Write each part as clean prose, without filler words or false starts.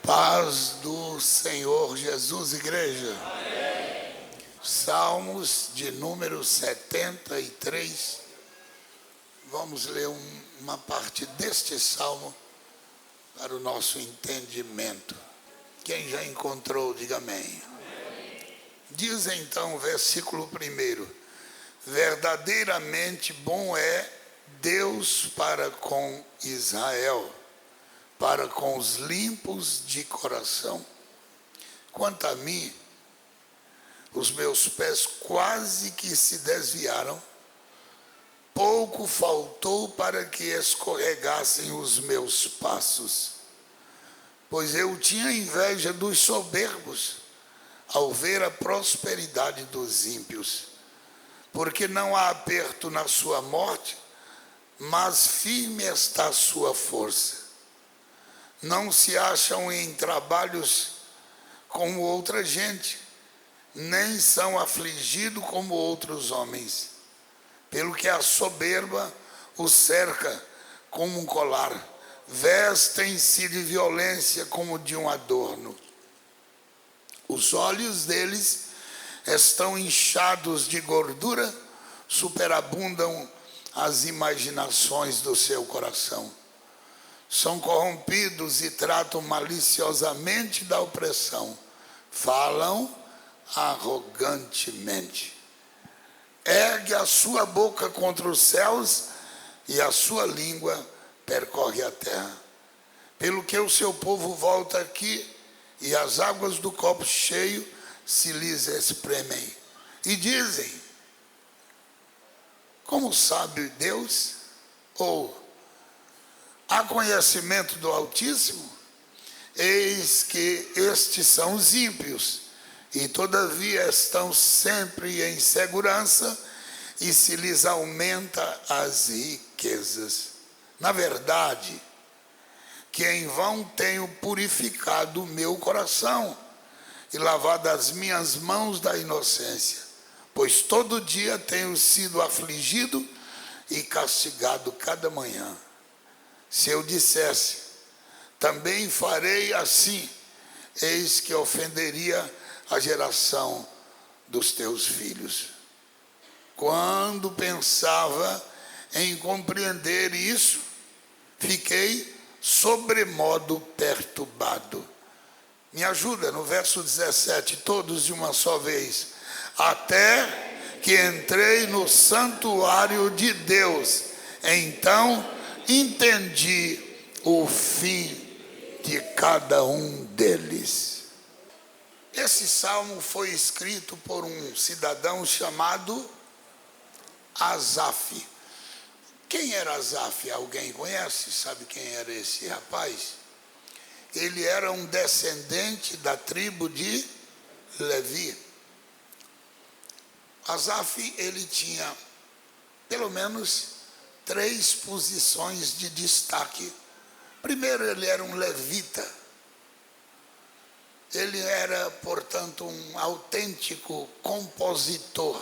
Paz do Senhor Jesus, igreja. Amém. Salmos de número 73. Vamos ler uma parte deste salmo para o nosso entendimento. Quem já encontrou, diga amém. Amém. Diz então o versículo 1: verdadeiramente bom é Deus para com Israel, para com os limpos de coração. Quanto a mim, os meus pés quase que se desviaram, pouco faltou para que escorregassem os meus passos, pois eu tinha inveja dos soberbos, ao ver a prosperidade dos ímpios, porque não há aperto na sua morte, mas firme está a sua força. Não se acham em trabalhos como outra gente, nem são afligidos como outros homens, pelo que a soberba os cerca como um colar, vestem-se de violência como de um adorno. Os olhos deles estão inchados de gordura, superabundam as imaginações do seu coração. São corrompidos e tratam maliciosamente da opressão, falam arrogantemente. Ergue a sua boca contra os céus e a sua língua percorre a terra. Pelo que o seu povo volta aqui e as águas do copo cheio se lhes espremem. E dizem: como sabe Deus? Ou há conhecimento do Altíssimo? Eis que estes são os ímpios, e todavia estão sempre em segurança, e se lhes aumenta as riquezas. Na verdade, que em vão tenho purificado o meu coração, e lavado as minhas mãos da inocência, pois todo dia tenho sido afligido e castigado cada manhã. Se eu dissesse, também farei assim, eis que ofenderia a geração dos teus filhos. Quando pensava em compreender isso, fiquei sobremodo perturbado. Me ajuda no verso 17, todos de uma só vez. Até que entrei no santuário de Deus, então entendi o fim de cada um deles. Esse salmo foi escrito por um cidadão chamado Asaf. Quem era Asaf? Alguém conhece? Sabe quem era esse rapaz? Ele era um descendente da tribo de Levi. Asaf, ele tinha pelo menos 3 posições de destaque. Primeiro, ele era um levita. Ele era, portanto, um autêntico compositor.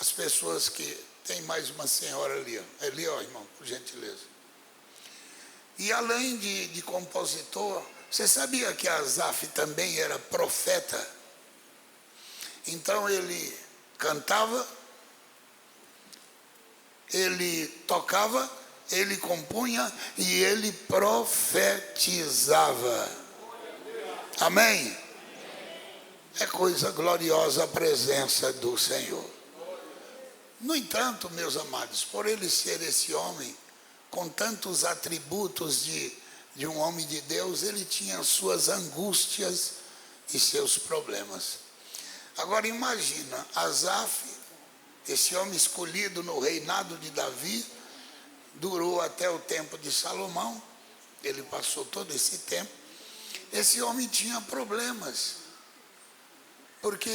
As pessoas que... Tem mais uma senhora ali, ó. Ali, ó, irmão, por gentileza. E além de compositor, você sabia que Asaf também era profeta? Então ele cantava, ele tocava, ele compunha e ele profetizava. Amém? É coisa gloriosa a presença do Senhor. No entanto, meus amados, por ele ser esse homem com tantos atributos de um homem de Deus, ele tinha suas angústias e seus problemas. Agora imagina, Asaf, esse homem escolhido no reinado de Davi, durou até o tempo de Salomão, ele passou todo esse tempo. Esse homem tinha problemas, porque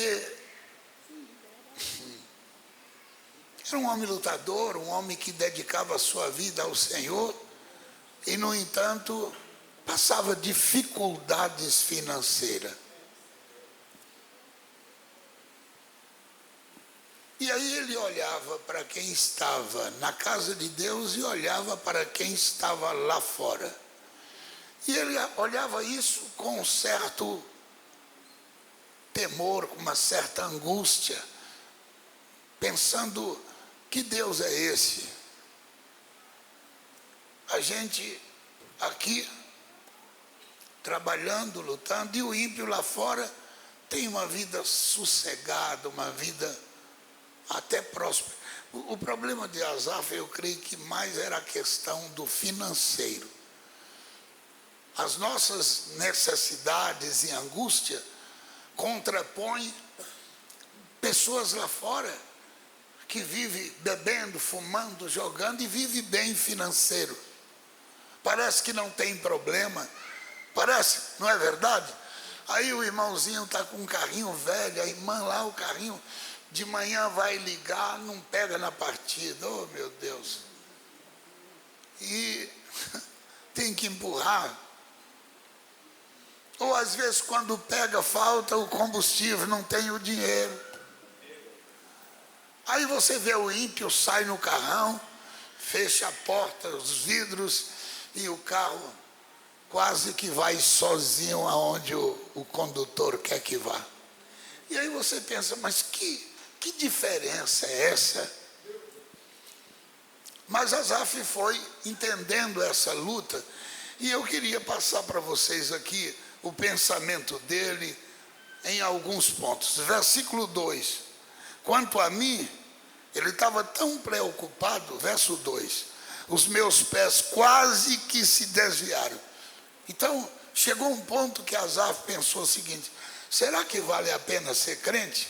era um homem lutador, um homem que dedicava a sua vida ao Senhor, e no entanto passava dificuldades financeiras. E aí ele olhava para quem estava na casa de Deus e olhava para quem estava lá fora. E ele olhava isso com um certo temor, com uma certa angústia, pensando: que Deus é esse? A gente aqui trabalhando, lutando, e o ímpio lá fora tem uma vida sossegada, uma vida até próspera. O problema de Asaf, eu creio que mais era a questão do financeiro. As nossas necessidades e angústia contrapõem pessoas lá fora que vivem bebendo, fumando, jogando e vivem bem financeiro. Parece que não tem problema. Parece, não é verdade? Aí o irmãozinho está com um carrinho velho, a irmã lá, o carrinho, de manhã vai ligar, não pega na partida. Oh, meu Deus. E tem que empurrar. Ou às vezes quando pega, falta o combustível, não tem o dinheiro. Aí você vê o ímpio, sai no carrão, fecha a porta, os vidros, e o carro quase que vai sozinho aonde o condutor quer que vá. E aí você pensa: mas que diferença é essa? Mas Asaf foi entendendo essa luta, e eu queria passar para vocês aqui o pensamento dele em alguns pontos. Versículo 2. Quanto a mim, ele estava tão preocupado, verso 2, os meus pés quase que se desviaram. Então, chegou um ponto que Asaf pensou o seguinte: será que vale a pena ser crente?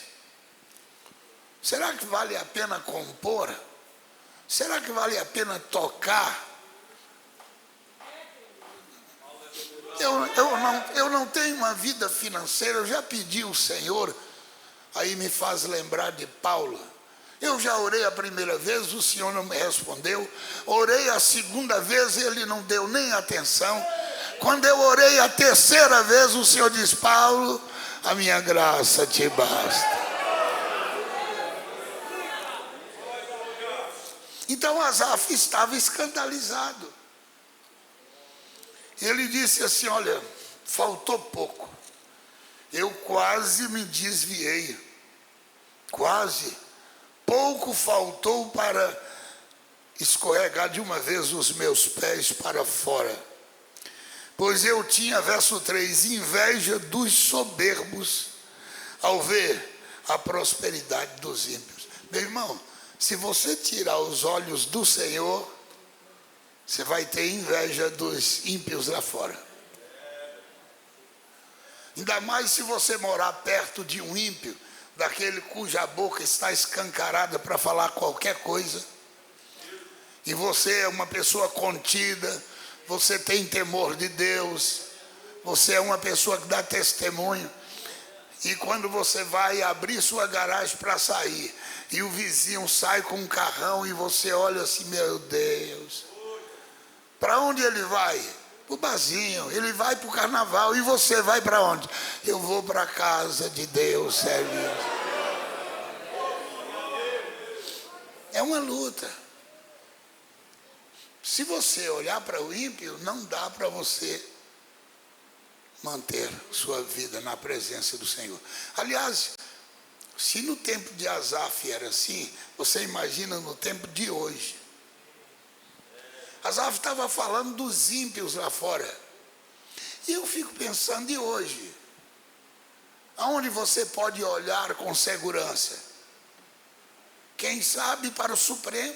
Será que vale a pena compor? Será que vale a pena tocar? Eu não tenho uma vida financeira, eu já pedi ao Senhor, aí me faz lembrar de Paulo. Eu já orei a primeira vez, o Senhor não me respondeu. Orei a segunda vez, ele não deu nem atenção. Quando eu orei a terceira vez, o Senhor diz: Paulo, a minha graça te basta. Então Asaf estava escandalizado. Ele disse assim: olha, faltou pouco. Eu quase me desviei. Quase. Pouco faltou para escorregar de uma vez os meus pés para fora. Pois eu tinha, verso 3, inveja dos soberbos ao ver a prosperidade dos ímpios. Meu irmão, se você tirar os olhos do Senhor, você vai ter inveja dos ímpios lá fora. Ainda mais se você morar perto de um ímpio, daquele cuja boca está escancarada para falar qualquer coisa, e você é uma pessoa contida, você tem temor de Deus, você é uma pessoa que dá testemunho, e quando você vai abrir sua garagem para sair, e o vizinho sai com um carrão, e você olha assim: meu Deus, para onde ele vai? Para o barzinho. Ele vai para o carnaval. E você vai para onde? Eu vou para a casa de Deus, Célia. É uma luta. Se você olhar para o ímpio, não dá para você manter sua vida na presença do Senhor. Aliás, se no tempo de Asaf era assim, você imagina no tempo de hoje. Asaf estava falando dos ímpios lá fora. E eu fico pensando: e hoje? Aonde você pode olhar com segurança? Quem sabe para o Supremo?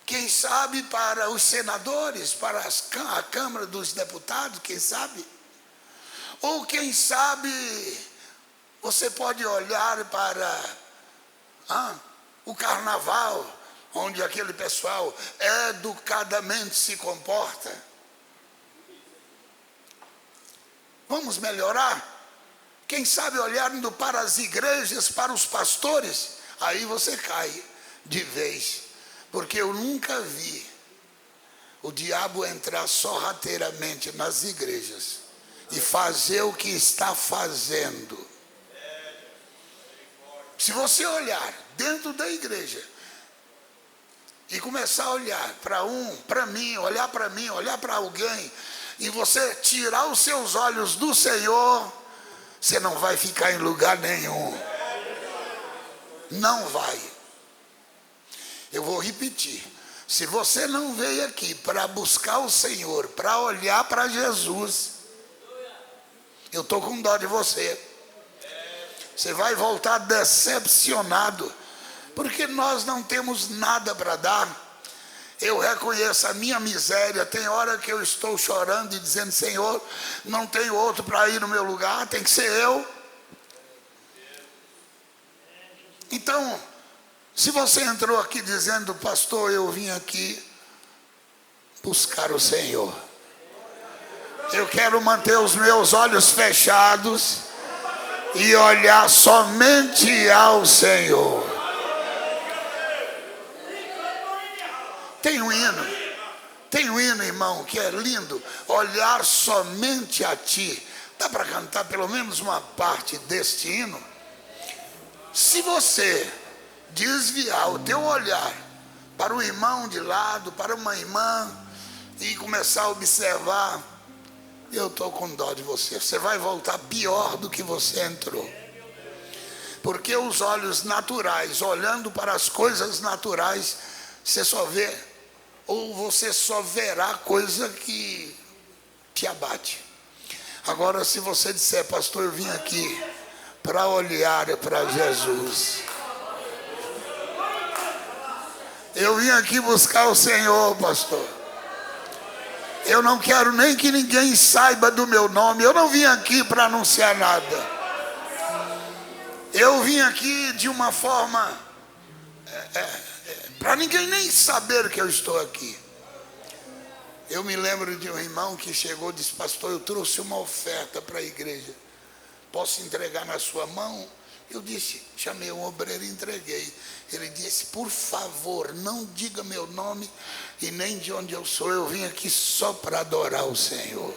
Quem sabe para os senadores, para a Câmara dos Deputados, quem sabe? Ou quem sabe você pode olhar para o carnaval, onde aquele pessoal educadamente se comporta. Vamos melhorar? Quem sabe olhando para as igrejas, para os pastores, aí você cai de vez. Porque eu nunca vi o diabo entrar sorrateiramente nas igrejas e fazer o que está fazendo. Se você olhar dentro da igreja, e começar a olhar para mim, olhar para alguém, e você tirar os seus olhos do Senhor, você não vai ficar em lugar nenhum. Não vai. Eu vou repetir. Se você não veio aqui para buscar o Senhor, para olhar para Jesus, eu estou com dó de você. Você vai voltar decepcionado, porque nós não temos nada para dar. Eu reconheço a minha miséria. Tem hora que eu estou chorando e dizendo: Senhor, não tenho outro para ir no meu lugar, tem que ser eu. Então, se você entrou aqui dizendo: pastor, eu vim aqui buscar o Senhor, eu quero manter os meus olhos fechados e olhar somente ao Senhor. Tem um hino, irmão, que é lindo: olhar somente a ti. Dá para cantar pelo menos uma parte deste hino? Se você desviar o teu olhar para o irmão de lado, para uma irmã, e começar a observar, eu estou com dó de você. Você vai voltar pior do que você entrou. Porque os olhos naturais, olhando para as coisas naturais, você só vê, ou você só verá coisa que te abate. Agora, se você disser: pastor, eu vim aqui para olhar para Jesus, eu vim aqui buscar o Senhor, pastor, eu não quero nem que ninguém saiba do meu nome, eu não vim aqui para anunciar nada, eu vim aqui de uma forma para ninguém nem saber que eu estou aqui. Eu me lembro de um irmão que chegou e disse: pastor, eu trouxe uma oferta para a igreja, posso entregar na sua mão? Eu disse, chamei um obreiro e entreguei. Ele disse: por favor, não diga meu nome e nem de onde eu sou, eu vim aqui só para adorar o Senhor,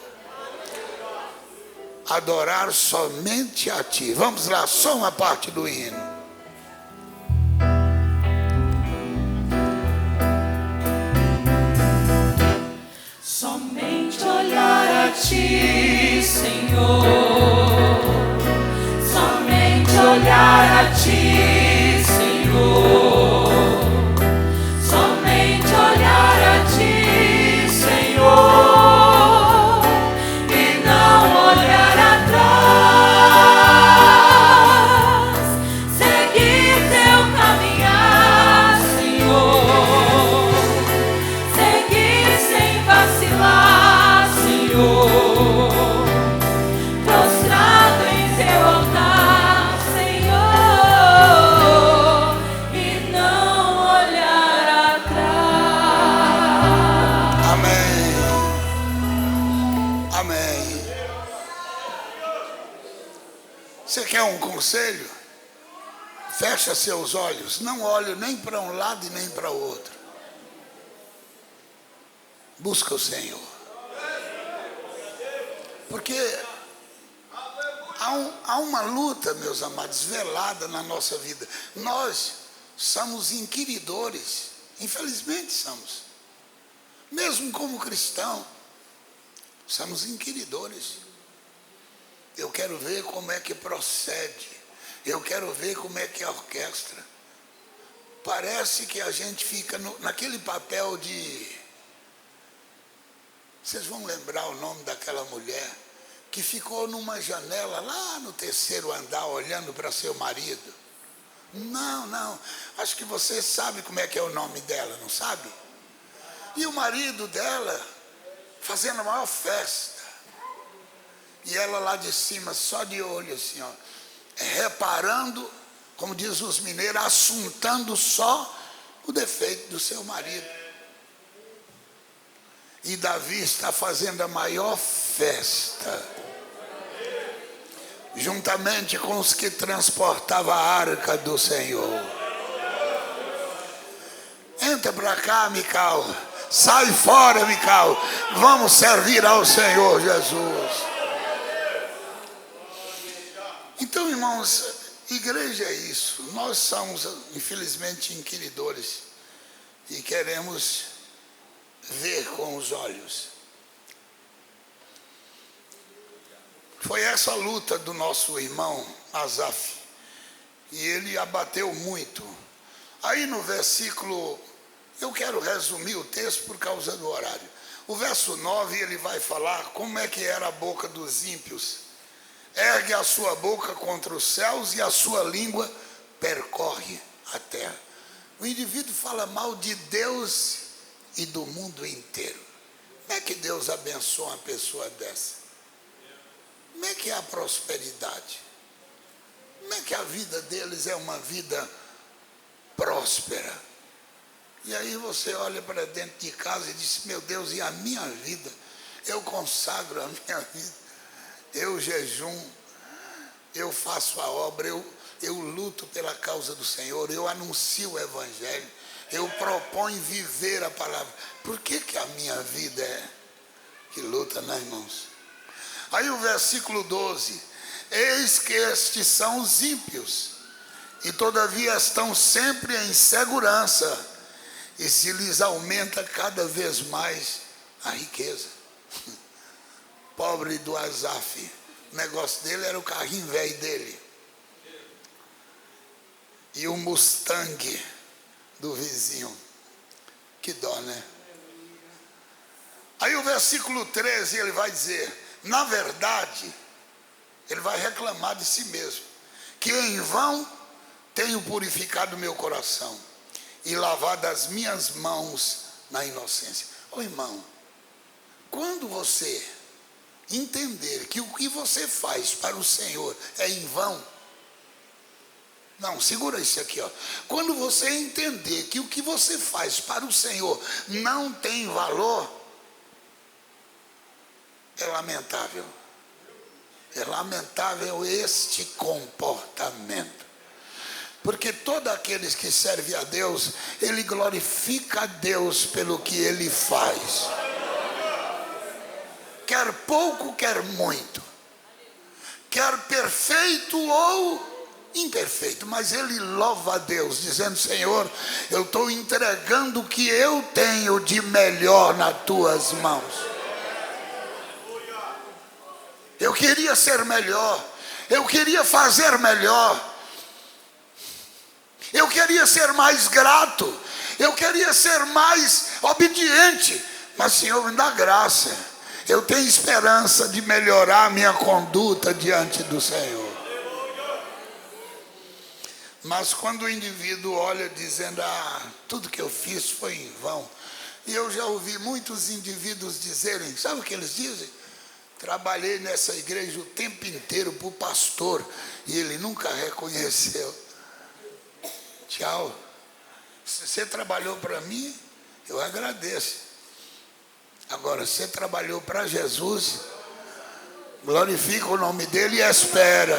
adorar somente a ti. Vamos lá, só uma parte do hino. Somente olhar a ti, Senhor. Somente olhar a ti, Senhor. Somente olhar a ti, Senhor. E não olhar atrás. Seguir teu caminhar, Senhor. Seguir sem vacilar, Senhor, prostrado em teu altar, Senhor, e não olhar atrás. Amém. Amém. Você quer um conselho? Fecha seus olhos, não olhe nem para um lado e nem para o outro. Busca o Senhor. Porque há uma luta, meus amados, velada na nossa vida. Nós somos inquiridores, infelizmente somos. Mesmo como cristão, somos inquiridores. Eu quero ver como é que procede. Eu quero ver como é que é a orquestra. Parece que a gente fica naquele papel de... Vocês vão lembrar o nome daquela mulher que ficou numa janela lá no 3º andar olhando para seu marido? Não, acho que você sabe como é que é o nome dela, não sabe? E o marido dela fazendo a maior festa. E ela lá de cima, só de olho assim, ó, reparando, como diz os mineiros, assuntando só o defeito do seu marido. E Davi está fazendo a maior festa, juntamente com os que transportavam a arca do Senhor. Entra para cá, Mical. Sai fora, Mical. Vamos servir ao Senhor Jesus. Então, irmãos, igreja é isso. Nós somos, infelizmente, inquiridores. e queremos ver com os olhos. Foi essa a luta do nosso irmão Asaf, e ele abateu muito. Aí no versículo, eu quero resumir o texto por causa do horário. O verso 9, ele vai falar como é que era a boca dos ímpios. Ergue a sua boca contra os céus e a sua língua percorre a terra. O indivíduo fala mal de Deus e do mundo inteiro. Como é que Deus abençoa uma pessoa dessa? Como é que é a prosperidade? Como é que a vida deles é uma vida próspera? E aí você olha para dentro de casa e diz, meu Deus, e a minha vida? Eu consagro a minha vida, eu jejum, eu faço a obra, eu luto pela causa do Senhor, eu anuncio o Evangelho, eu proponho viver a palavra. Por que a minha vida é que luta, né, irmãos? Aí o versículo 12, eis que estes são os ímpios, e todavia estão sempre em segurança, e se lhes aumenta cada vez mais a riqueza. Pobre do Asaf, o negócio dele era o carrinho velho dele, e o Mustang do vizinho. Que dó, né? Aí o versículo 13, ele vai dizer, na verdade, ele vai reclamar de si mesmo, que em vão tenho purificado meu coração e lavado as minhas mãos na inocência. Ô irmão, quando você entender que o que você faz para o Senhor é em vão, não, segura isso aqui, ó. Quando você entender que o que você faz para o Senhor não tem valor, é lamentável. É lamentável este comportamento. Porque todos aqueles que servem a Deus, ele glorifica a Deus pelo que ele faz. Quer pouco, quer muito. Quer perfeito ou imperfeito. Mas ele louva a Deus, dizendo, Senhor, eu estou entregando o que eu tenho de melhor nas tuas mãos. Eu queria ser melhor. Eu queria fazer melhor. Eu queria ser mais grato, eu queria ser mais obediente, mas Senhor, me dá graça, eu tenho esperança de melhorar a minha conduta diante do Senhor. Mas quando o indivíduo olha dizendo, tudo que eu fiz foi em vão, e eu já ouvi muitos indivíduos dizerem, sabe o que eles dizem? Trabalhei nessa igreja o tempo inteiro para o pastor, e ele nunca reconheceu. Tchau. Se você trabalhou para mim, eu agradeço. Agora, se você trabalhou para Jesus, glorifica o nome dele e espera.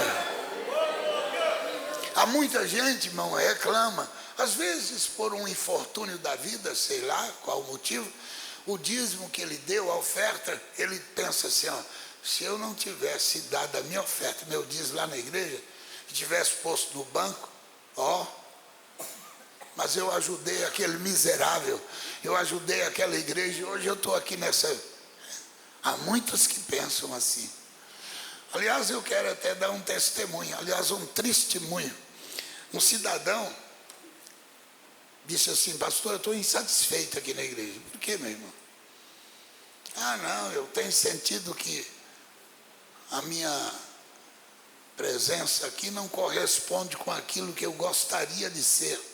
Há muita gente, irmão, reclama. Às vezes, por um infortúnio da vida, sei lá qual o motivo, o dízimo que ele deu, a oferta, ele pensa assim, ó, se eu não tivesse dado a minha oferta, meu dízimo lá na igreja, e tivesse posto no banco, ó, mas eu ajudei aquele miserável, eu ajudei aquela igreja, e hoje eu estou aqui nessa. Há muitos que pensam assim. Aliás, eu quero até dar um testemunho, aliás, um testemunho. Um cidadão disse assim, pastor, eu estou insatisfeito aqui na igreja. Por quê, meu irmão? Não, eu tenho sentido que a minha presença aqui não corresponde com aquilo que eu gostaria de ser.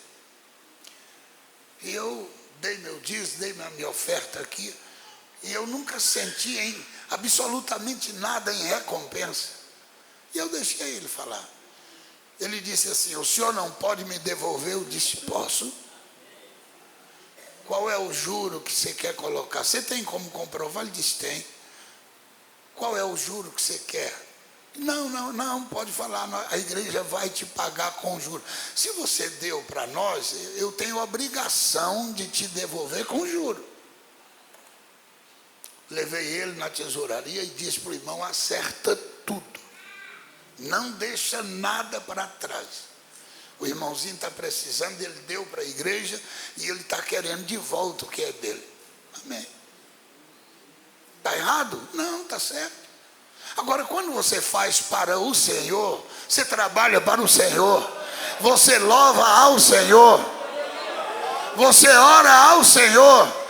E eu dei meu dízimo, dei minha oferta aqui, e eu nunca senti absolutamente nada em recompensa. E eu deixei ele falar. Ele disse assim, o senhor não pode me devolver? Eu disse, posso. Qual é o juro que você quer colocar? Você tem como comprovar? Ele disse, tem. Qual é o juro que você quer? Não, pode falar, a igreja vai te pagar com juros. Se você deu para nós, eu tenho obrigação de te devolver com juros. Levei ele na tesouraria e disse para o irmão, acerta tudo. Não deixa nada para trás. O irmãozinho está precisando, ele deu para a igreja e ele está querendo de volta o que é dele. Amém. Está errado? Não, está certo. Agora, quando você faz para o Senhor, você trabalha para o Senhor, você louva ao Senhor, você ora ao Senhor,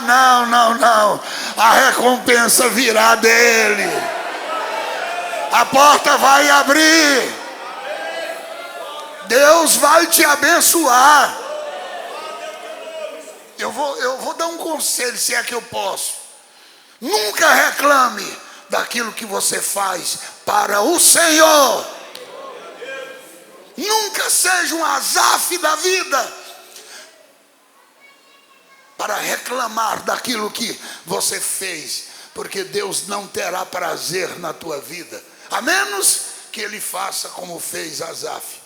não, a recompensa virá dele, a porta vai abrir, Deus vai te abençoar. Eu vou dar um conselho, se é que eu posso. Nunca reclame daquilo que você faz para o Senhor. Nunca seja um Asaf da vida para reclamar daquilo que você fez, porque Deus não terá prazer na tua vida, a menos que ele faça como fez Asaf.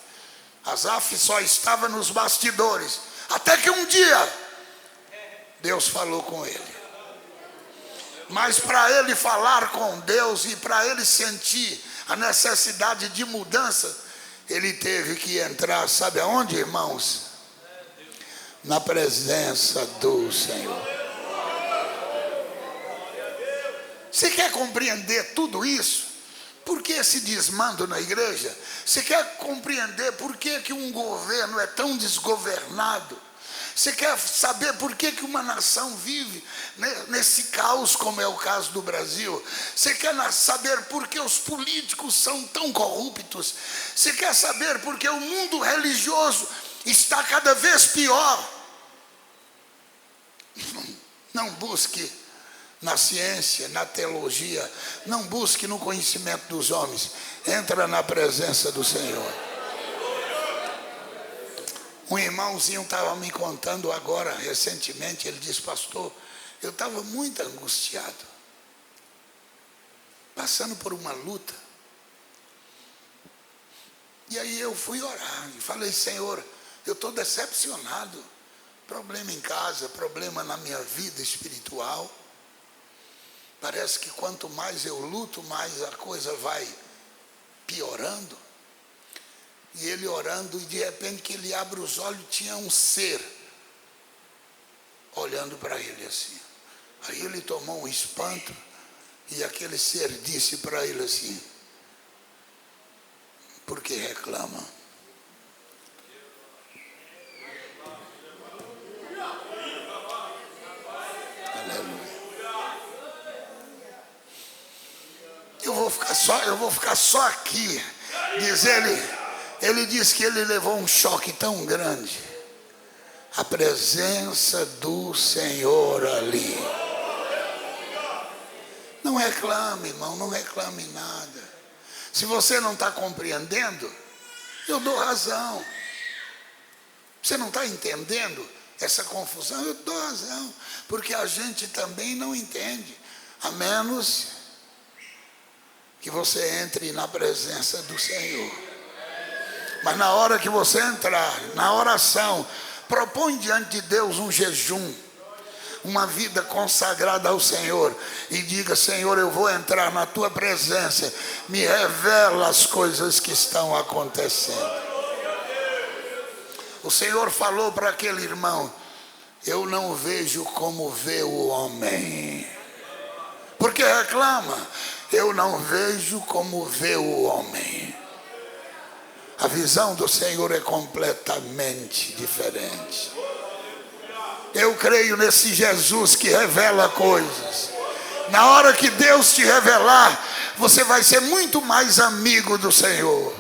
Asaf só estava nos bastidores, até que um dia Deus falou com ele. Mas para ele falar com Deus e para ele sentir a necessidade de mudança, ele teve que entrar, sabe aonde, irmãos? Na presença do Senhor. Você quer compreender tudo isso? Por que esse desmando na igreja? Você quer compreender por que um governo é tão desgovernado? Você quer saber por que uma nação vive nesse caos, como é o caso do Brasil? Você quer saber por que os políticos são tão corruptos? Você quer saber por que o mundo religioso está cada vez pior? Não busque na ciência, na teologia, não busque no conhecimento dos homens, entra na presença do Senhor. Um irmãozinho estava me contando agora, recentemente, ele disse: pastor, eu estava muito angustiado, passando por uma luta, e aí eu fui orar, e falei: Senhor, eu estou decepcionado, problema em casa, problema na minha vida espiritual, parece que quanto mais eu luto, mais a coisa vai piorando. E ele orando, e de repente que ele abre os olhos, tinha um ser olhando para ele assim. Aí ele tomou um espanto, e aquele ser disse para ele assim: por que reclama? Aleluia. Eu vou ficar só aqui. Diz ele disse que ele levou um choque tão grande. A presença do Senhor ali. Não reclame, irmão, não reclame nada. Se você não está compreendendo, eu dou razão. Você não está entendendo essa confusão? Eu dou razão. Porque a gente também não entende. A menos que você entre na presença do Senhor. Mas na hora que você entrar, na oração, propõe diante de Deus um jejum, uma vida consagrada ao Senhor, e diga: Senhor, eu vou entrar na tua presença, me revela as coisas que estão acontecendo. O Senhor falou para aquele irmão: eu não vejo como vê o homem. Porque reclama: eu não vejo como vê o homem. A visão do Senhor é completamente diferente. Eu creio nesse Jesus que revela coisas. Na hora que Deus te revelar, você vai ser muito mais amigo do Senhor.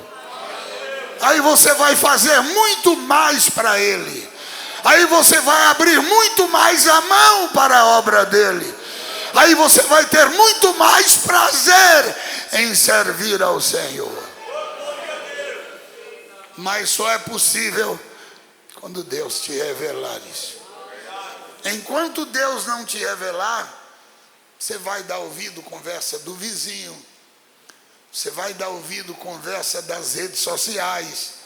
Aí você vai fazer muito mais para Ele. Aí você vai abrir muito mais a mão para a obra dEle. Aí você vai ter muito mais prazer em servir ao Senhor. Mas só é possível quando Deus te revelar isso. Enquanto Deus não te revelar, você vai dar ouvido à conversa do vizinho, você vai dar ouvido à conversa das redes sociais,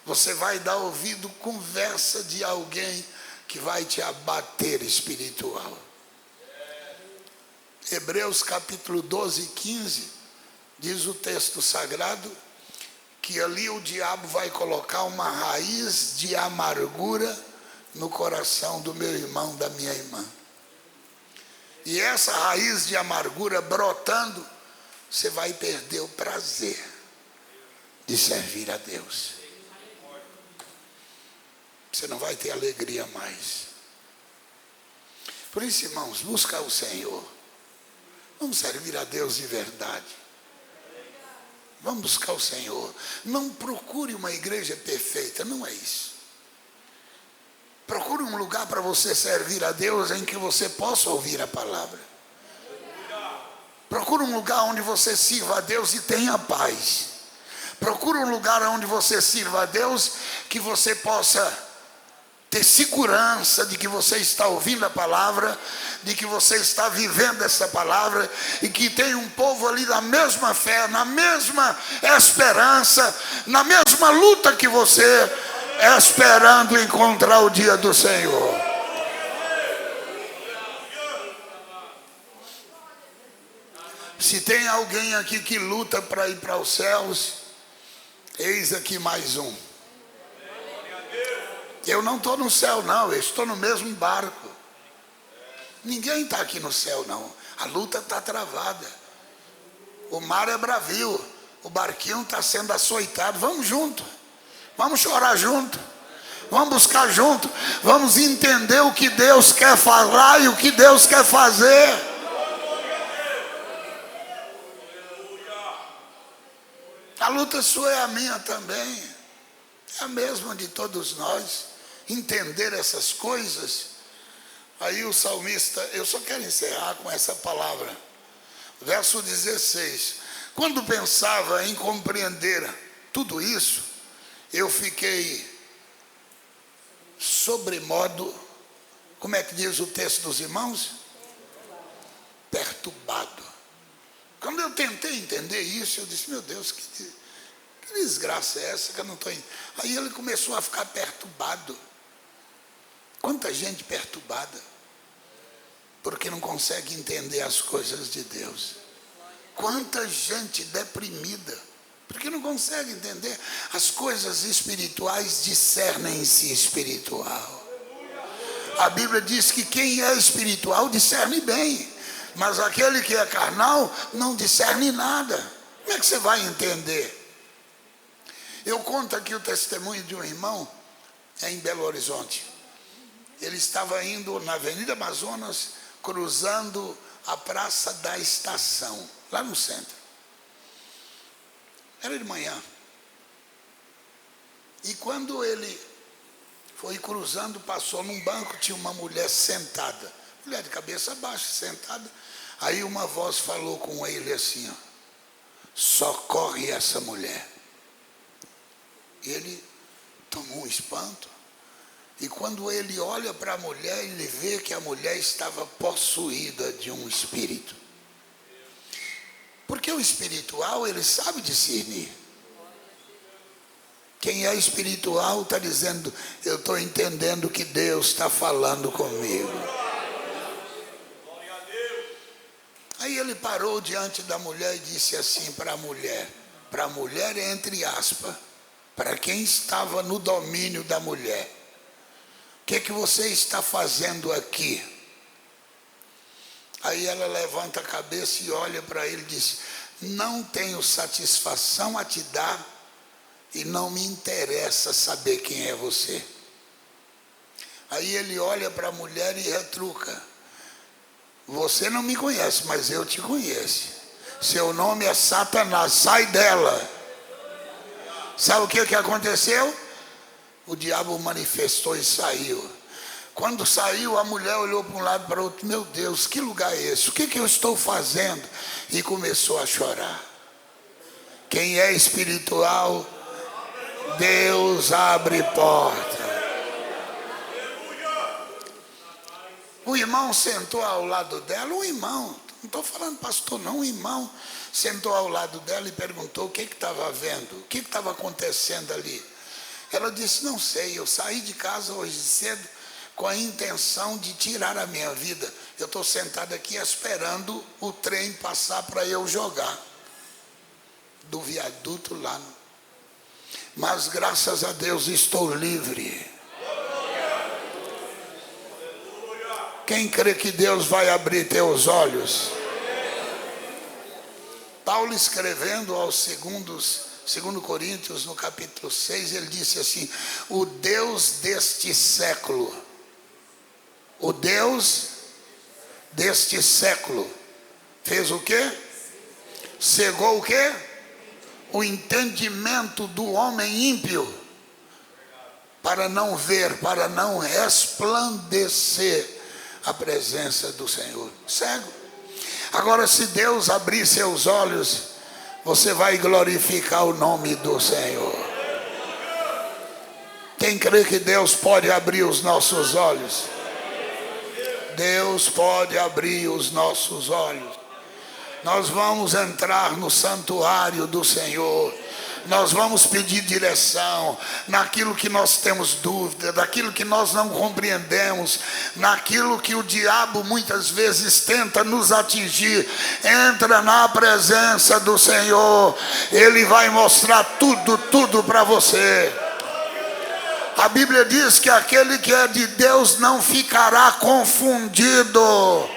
você vai dar ouvido à conversa de alguém que vai te abater espiritual. Hebreus capítulo 12 e 15, diz o texto sagrado, que ali o diabo vai colocar uma raiz de amargura no coração do meu irmão, da minha irmã. E essa raiz de amargura brotando, você vai perder o prazer de servir a Deus. Você não vai ter alegria mais. Por isso, irmãos, busca o Senhor. Vamos servir a Deus de verdade. Vamos buscar o Senhor. Não procure uma igreja perfeita, não é isso. Procure um lugar para você servir a Deus em que você possa ouvir a palavra. Procure um lugar onde você sirva a Deus e tenha paz. Procure um lugar onde você sirva a Deus que você possa ter segurança de que você está ouvindo a palavra, de que você está vivendo essa palavra e que tem um povo ali da mesma fé, na mesma esperança, na mesma luta que você, esperando encontrar o dia do Senhor. Se tem alguém aqui que luta para ir para os céus, eis aqui mais um. Eu não estou no céu não, eu estou no mesmo barco. Ninguém está aqui no céu não. A luta está travada. O mar é bravio. O barquinho está sendo açoitado. Vamos junto. Vamos chorar junto. Vamos buscar junto. Vamos entender o que Deus quer falar e o que Deus quer fazer. A luta sua é a minha também. É a mesma de todos nós. Entender essas coisas. Aí o salmista, eu só quero encerrar com essa palavra. Verso 16. Quando pensava em compreender tudo isso, eu fiquei sobremodo, como é que diz o texto dos irmãos? Perturbado. Quando eu tentei entender isso, eu disse, meu Deus, que desgraça é essa que eu não estou entendendo? Aí ele começou a ficar perturbado. Quanta gente perturbada, porque não consegue entender as coisas de Deus. Quanta gente deprimida, porque não consegue entender as coisas espirituais, discernem-se espiritual. A Bíblia diz que quem é espiritual discerne bem, mas aquele que é carnal não discerne nada. Como é que você vai entender? Eu conto aqui o testemunho de um irmão em Belo Horizonte. Ele estava indo na Avenida Amazonas, cruzando a Praça da Estação, lá no centro. Era de manhã. E quando ele foi cruzando, passou num banco, tinha uma mulher sentada. Mulher de cabeça baixa, sentada. Aí uma voz falou com ele assim, ó, socorre essa mulher. E ele tomou um espanto. E quando ele olha para a mulher, ele vê que a mulher estava possuída de um espírito. Porque o espiritual, ele sabe discernir. Quem é espiritual está dizendo, eu estou entendendo que Deus está falando comigo. Aí ele parou diante da mulher e disse assim para a mulher entre aspas, para quem estava no domínio da mulher. O que você está fazendo aqui? Aí ela levanta a cabeça e olha para ele e diz, não tenho satisfação a te dar e não me interessa saber quem é você. Aí ele olha para a mulher e retruca, você não me conhece, mas eu te conheço. Seu nome é Satanás, sai dela. Sabe o que aconteceu? O diabo manifestou e saiu. Quando saiu, a mulher olhou para um lado e para o outro. Meu Deus, que lugar é esse? O que eu estou fazendo? E começou a chorar. Quem é espiritual, Deus abre porta. O irmão sentou ao lado dela. Um irmão, não estou falando pastor não, um irmão sentou ao lado dela e perguntou o que estava vendo, o que estava acontecendo ali. Ela disse, não sei, eu saí de casa hoje cedo com a intenção de tirar a minha vida. Eu estou sentado aqui esperando o trem passar para eu jogar do viaduto lá. mas graças a Deus estou livre. Quem crê que Deus vai abrir teus olhos? Paulo escrevendo aos 2 Coríntios, no capítulo 6, ele disse assim: o Deus deste século, o Deus deste século, fez o quê? Cegou o quê? O entendimento do homem ímpio, para não ver, para não resplandecer a presença do Senhor. Cego. Agora, se Deus abrir seus olhos, você vai glorificar o nome do Senhor. Quem crê que Deus pode abrir os nossos olhos? Deus pode abrir os nossos olhos. Nós vamos entrar no santuário do Senhor. Nós vamos pedir direção naquilo que nós temos dúvida, daquilo que nós não compreendemos, naquilo que o diabo muitas vezes tenta nos atingir. Entra na presença do Senhor, Ele vai mostrar tudo para você. A Bíblia diz que aquele que é de Deus não ficará confundido.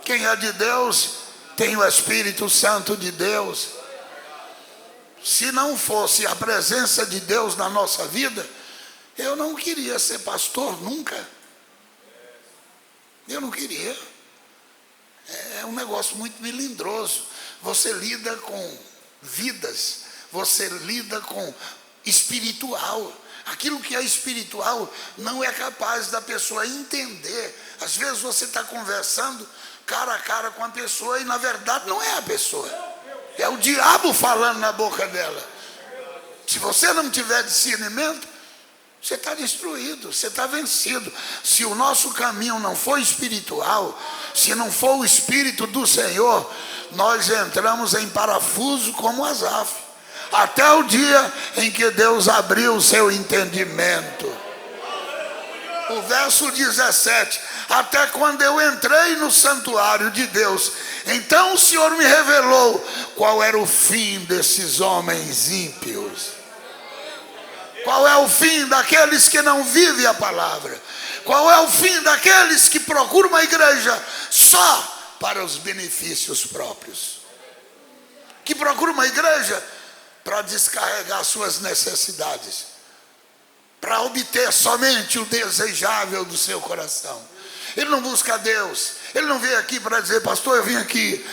Quem é de Deus tem o Espírito Santo de Deus. Se não fosse a presença de Deus na nossa vida, eu não queria ser pastor nunca. Eu não queria. É um negócio muito melindroso. Você lida com vidas, você lida com espiritual. Aquilo que é espiritual não é capaz da pessoa entender. Às vezes você está conversando cara a cara com a pessoa e na verdade não é a pessoa. É o diabo falando na boca dela. Se você não tiver discernimento, você está destruído, você está vencido. Se o nosso caminho não for espiritual, se não for o Espírito do Senhor, nós entramos em parafuso como Asaf, até o dia em que Deus abriu o seu entendimento. O verso 17: até quando eu entrei no santuário de Deus, então o Senhor me revelou qual era o fim desses homens ímpios. Qual é o fim daqueles que não vivem a palavra? Qual é o fim daqueles que procuram uma igreja só para os benefícios próprios? Que procuram uma igreja para descarregar suas necessidades, para obter somente o desejável do seu coração. Ele não busca Deus. Ele não veio aqui para dizer: pastor, eu vim aqui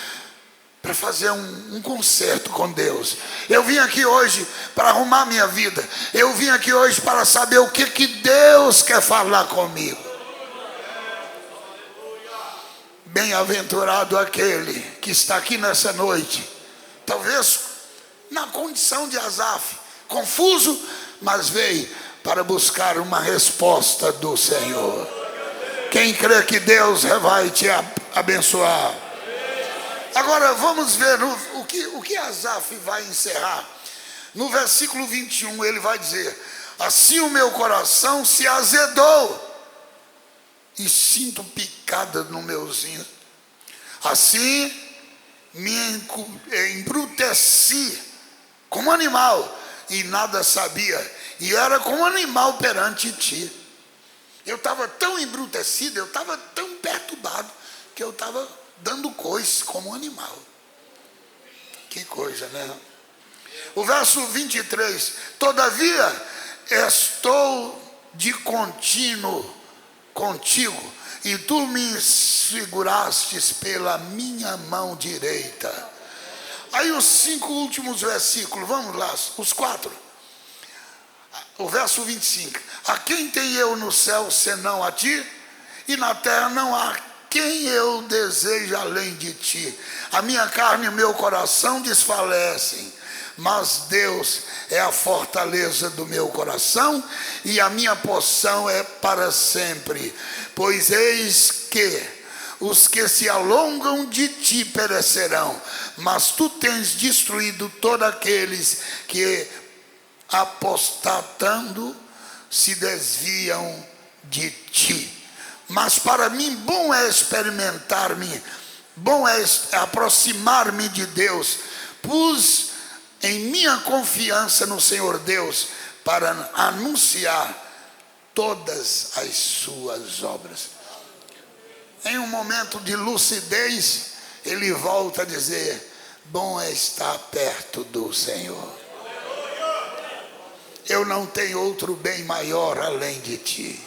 para fazer um concerto com Deus. Eu vim aqui hoje para arrumar minha vida. Eu vim aqui hoje para saber o que Deus quer falar comigo. Bem-aventurado aquele que está aqui nessa noite, talvez na condição de Asaf, confuso, mas veio para buscar uma resposta do Senhor. Quem crê que Deus vai te abençoar? Agora vamos ver o que Asaf vai encerrar. No versículo 21 ele vai dizer: assim o meu coração se azedou e sinto picada no meuzinho. Assim me embruteci como animal e nada sabia, e era como animal perante ti. Eu estava tão embrutecido, eu estava tão perturbado, que eu estava dando coice como um animal. Que coisa, né? O verso 23: todavia estou de contínuo contigo, e tu me segurastes pela minha mão direita. Aí os 5 últimos versículos, vamos lá, os 4. O verso 25: a quem tem eu no céu senão a ti? E na terra não há quem eu deseje além de ti. A minha carne e o meu coração desfalecem, mas Deus é a fortaleza do meu coração e a minha porção é para sempre. Pois eis que os que se alongam de ti perecerão, mas tu tens destruído todos aqueles que, apostatando, se desviam de ti. Mas para mim bom é experimentar-me, bom é aproximar-me de Deus. Pus em minha confiança no Senhor Deus para anunciar todas as suas obras. Em um momento de lucidez, ele volta a dizer: bom é estar perto do Senhor. Eu não tenho outro bem maior além de ti.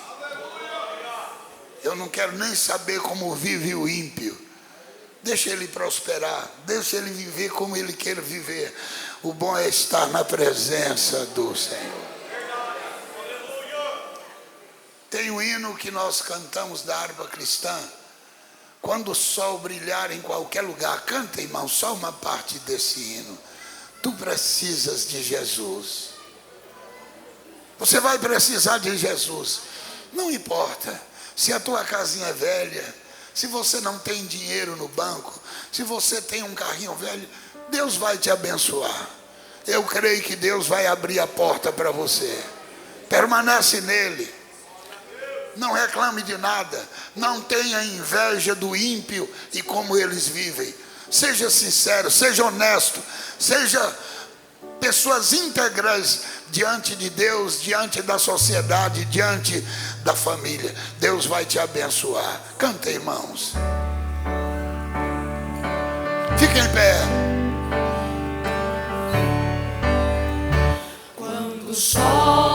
Eu não quero nem saber como vive o ímpio. Deixa ele prosperar, deixa ele viver como ele quer viver. O bom é estar na presença do Senhor. Tem um hino que nós cantamos da harpa cristã. Quando o sol brilhar em qualquer lugar, canta, irmão, só uma parte desse hino. Tu precisas de Jesus. Você vai precisar de Jesus. Não importa se a tua casinha é velha, se você não tem dinheiro no banco, se você tem um carrinho velho, Deus vai te abençoar. Eu creio que Deus vai abrir a porta para você. Permanece nele. Não reclame de nada. Não tenha inveja do ímpio e como eles vivem. Seja sincero, seja honesto, seja pessoas íntegras diante de Deus, diante da sociedade, diante da família. Deus vai te abençoar. Canta, irmãos. Fique em pé. Quando o sol